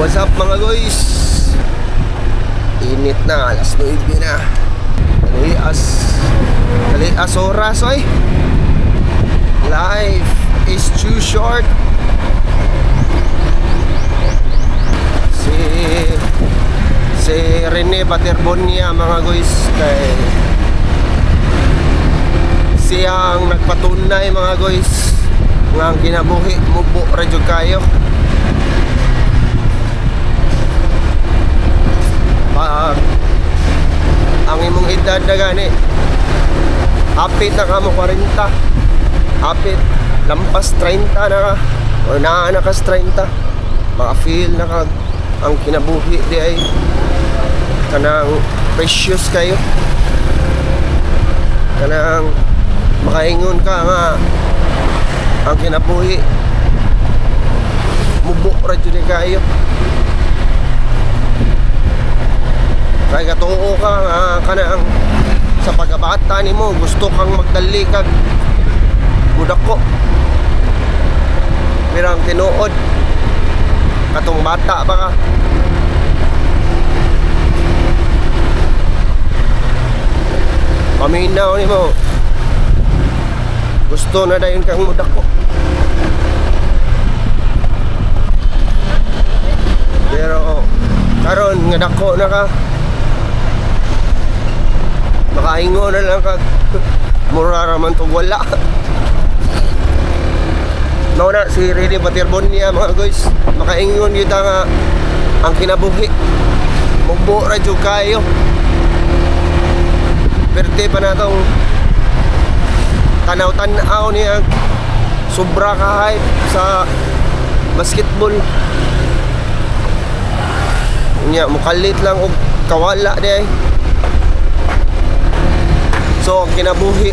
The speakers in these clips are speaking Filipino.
What's up mga guys? Init na, alas 9 na. Dali as oras oy. Life is too short. Si Rene Baterbonia mga guys, kay siyang nagpatunay mga guys nga ang kinabuhi mubo radyo kayo. Ang imong edad na gani hapit na ka mo 40, hapit lampas 30 na ka o naanakas 30, maka-feel na ka ang kinabuhi di ay kanang precious kayo, kanang makaingon ka nga ang kinabuhi mubo radyo di kayo. Kaya katuo ka nga kanang sa pagkabata ni mo gusto kang magdali kag budak ko, pirang tinuod katong bata pa ka. Paminaw ni mo gusto na dayon kang budak ko, pero karon nga dako na ka makaingo na lang kag muraraman to wala. No na si Rene Baterbonia mga guys, makaingon yun nga ang kinabuhi mubo radyo kayo. Perte pa na tong tanaw-tanaw niya sobra ka hype sa basketball niya, mukalit lang og kawala di ay. So ang kinabuhi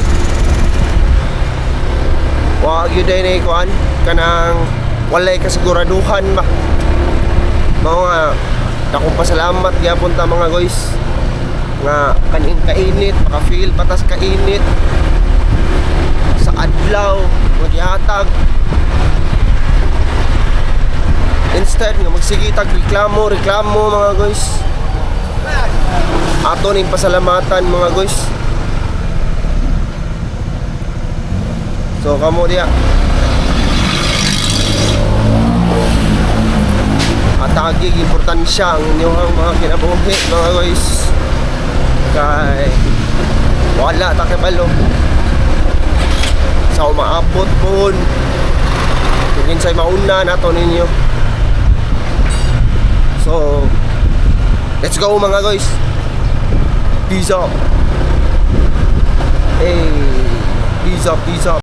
wag yun din ay kuan kanang walay kasiguraduhan ba mga dakong pasalamat gyapon ta mga guys nga kaning kainit maka-feel patas kainit sa adlaw maghihatag instead nga magsigitag reklamo mga guys. Ato ning pasalamatan mga guys. So kamo diya atagi importansya ang inyong mga kinabuhi mga guys, kay wala ta kabalo sa umaabot pon kung kinsay mauna nato ninyo. So let's go mga guys, peace out. Hey, peace out.